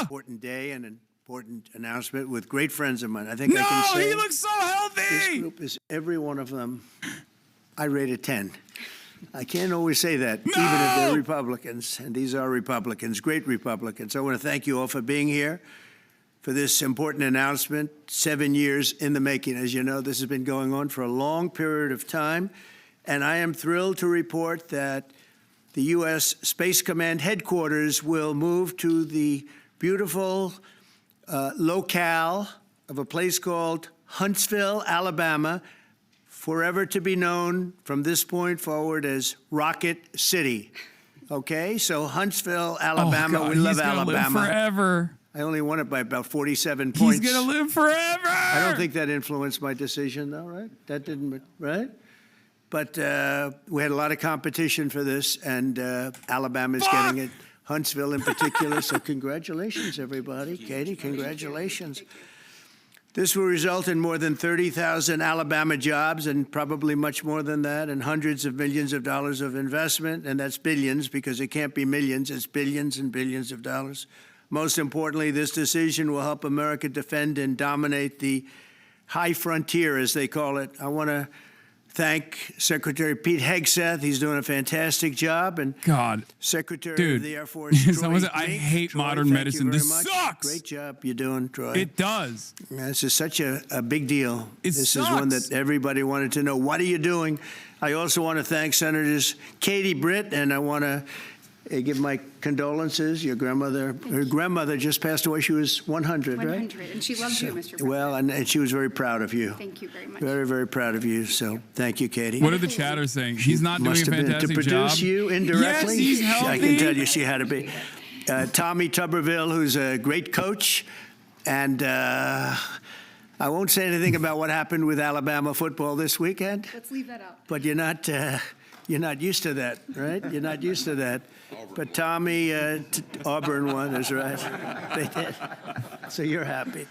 Important day and an important announcement with great friends of mine. I think No, I can say he looks so healthy. this group is every one of them. I rate a 10. I can't always say that, even if they're Republicans, and these are Republicans, great Republicans. I want to thank you all for being here for this important announcement, 7 years in the making. As you know, this has been going on for a long period of time, and I am thrilled to report that the U.S. Space Command headquarters will move to the beautiful locale of a place called Huntsville, Alabama, forever to be known from this point forward as Rocket City. Okay, so Huntsville, Alabama. God, we love he's gonna Alabama. live forever. I only won it by about 47 points. He's gonna live forever. I don't think that influenced my decision, though, right? That didn't, right? But we had a lot of competition for this, and Alabama's getting it. Huntsville in particular. So congratulations, everybody. Katie, congratulations. This will result in more than 30,000 Alabama jobs and probably much more than that, and hundreds of millions of dollars of investment, and that's billions because it can't be millions, it's billions and billions of dollars. Most importantly, this decision will help America defend and dominate the high frontier, as they call it. I want to thank Secretary Pete Hegseth. He's doing a fantastic job. And Secretary of the Air Force, Troy I hate Troy, modern medicine. This sucks. Great job you're doing, Troy. It does. This is such a big deal. This sucks. is one that everybody wanted to know. What are you doing? I also want to thank Senators Katie Britt, and I want to give my condolences. Your grandmother, her grandmother just passed away. She was 100, right? 100, and she loved you, Mr. President. Well, and she was very proud of you. Thank you very much. Very, very proud of you. So thank you, Katie. What are the chatters saying? He's not doing a fantastic to produce job. you indirectly. Yes, he's healthy. I can tell you she had to be. Tommy Tuberville, who's a great coach, and I won't say anything about what happened with Alabama football this weekend. Let's leave that out. But you're not used to that, right? You're not used to that. But Tommy, Auburn won, that's right. They did. So you're happy.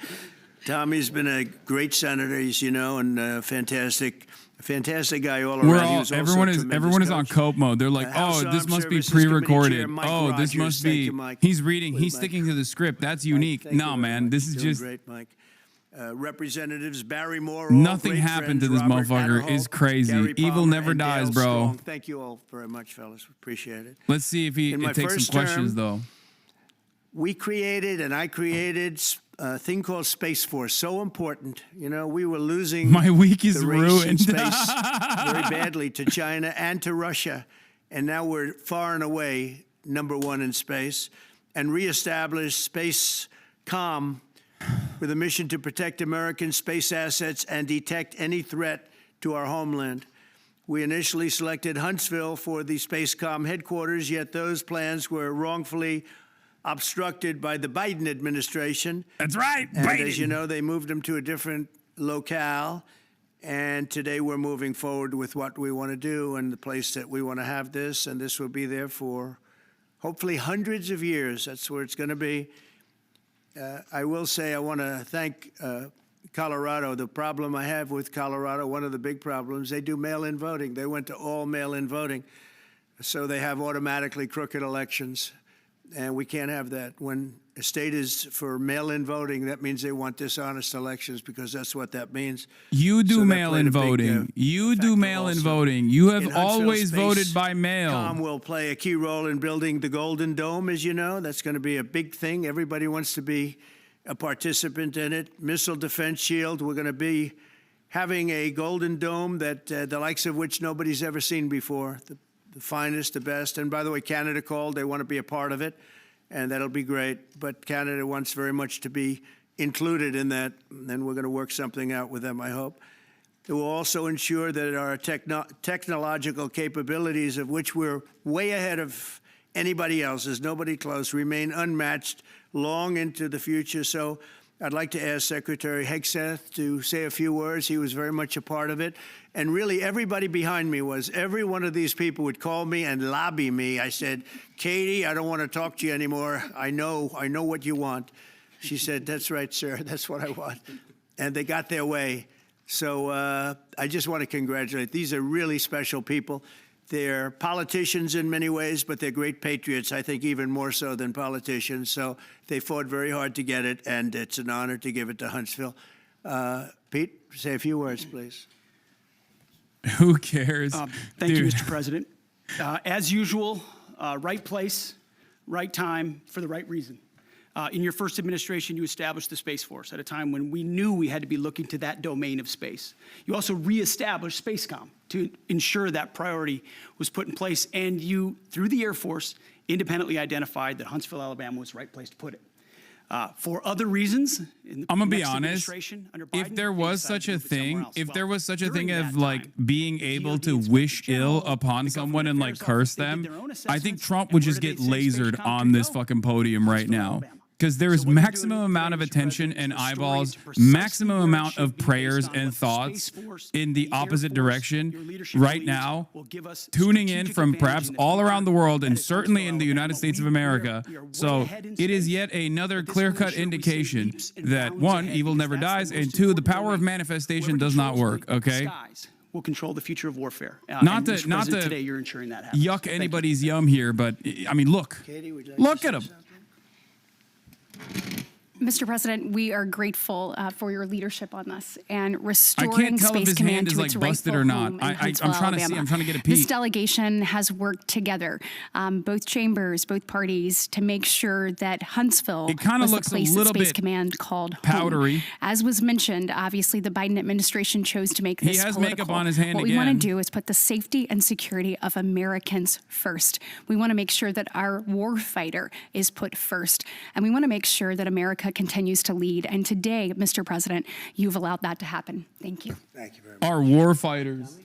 Tommy's been a great senator, as you know, and a fantastic guy all around. Everyone is on cope mode. They're like, oh, this must be pre-recorded. Oh, this must be. He's reading. He's sticking to the script. That's unique. No, man, this is just. Great, Mike. Representatives Barry Moore. Nothing happened to this motherfucker. Is crazy. Evil never dies, bro. Thank you all very much, fellas. Appreciate it. Let's see if he takes some questions, though. I created a thing called Space Force. So important. You know, we were losing. My week is the race ruined. in space very badly to China and to Russia. And now we're far and away #1 in space, and reestablished Space Com with a mission to protect American space assets and detect any threat to our homeland. We initially selected Huntsville for the Spacecom headquarters, yet those plans were wrongfully obstructed by the Biden administration. That's right, and Biden. As you know, they moved them to a different locale, and today we're moving forward with what we want to do and the place that we want to have this, and this will be there for hopefully hundreds of years. That's where it's going to be. I will say I want to thank Colorado. The problem I have with Colorado, one of the big problems, they do mail-in voting. They went to all mail-in voting. So they have automatically crooked elections. And we can't have that. When a state is for mail-in voting, that means they want dishonest elections, because that's what that means. You do mail-in voting. You do mail-in voting. You have always voted by mail. Com will play a key role in building the Golden Dome, as you know. That's going to be a big thing. Everybody wants to be a participant in it. Missile Defense Shield, we're going to be having a Golden Dome that the likes of which nobody's ever seen before. The finest, the best. And by the way, Canada called. They want to be a part of it, and that'll be great. But Canada wants very much to be included in that, and we're going to work something out with them, I hope. It will also ensure that our technological capabilities, of which we're way ahead of anybody else, there's nobody close, remain unmatched long into the future. So I'd like to ask Secretary Hegseth to say a few words. He was very much a part of it. And really, everybody behind me was. Every one of these people would call me and lobby me. I said, Katie, I don't want to talk to you anymore. I know what you want. She said, that's right, sir. That's what I want. And they got their way. So I just want to congratulate. These are really special people. They're politicians in many ways, but they're great patriots, I think even more so than politicians. So they fought very hard to get it, and it's an honor to give it to Huntsville. Pete, say a few words, please. Who cares? Thank you, Dude. Mr. President. As usual, right place, right time, for the right reason. In your first administration, you established the Space Force at a time when we knew we had to be looking to that domain of space. You also reestablished SpaceCom to ensure that priority was put in place, and you, through the Air Force, independently identified that Huntsville, Alabama was the right place to put it. For other reasons, in the I'm gonna be next honest. administration, under Biden, If there they was decided such to a move it somewhere thing, else. if Well, there was such a during thing of that like time, being the able DoD to Inspector wish General, ill upon the someone Government and like Affairs curse Office, they did them, their own I think assessments, Trump and would where just did get they say space lasered comm on could this go? fucking podium right Huntsville, now. Alabama. Because there So is what you're doing maximum amount of today, Mr. attention President, and is restoring eyeballs, to precisely maximum where it amount should of be based prayers on and what the thoughts Space Force, in the Air opposite Force, direction your leadership right believes now, will give us tuning in strategic from advantage perhaps in the all future. around the world That and is certainly Huntsville, in the United Alabama. States of We are America. way So ahead in it is space. yet another But this will clear-cut ensure we see indication leaps and that bounds one, ahead, evil because never that's the dies, most and two, the important power of domain. manifestation Whoever does not controls work, the okay? skies will control the future of warfare. Not And to- Mr. not President, to today you're ensuring that happens. Yuck Thank you. anybody's yum here, but I mean, look. Katie, would you like Look to at say him. something? Mr. President, we are grateful for your leadership on this and I restoring can't tell if Space his Command hand is to like its busted rightful or not. home in I'm Huntsville, trying to see. Alabama. I'm trying to get a This peek. delegation has worked together, both chambers, both parties, to make sure that Huntsville It kinda was looks a the place that little Space bit Command called powdery. home. As was mentioned, obviously the Biden administration chose to make He this has political. makeup on his hand What we want to again. do is put the safety and security of Americans first. We want to make sure that our war fighter is put first, and we want to make sure that America continues to lead. And today, Mr. President, you've allowed that to happen. Thank you. Thank you very much. Our war fighters.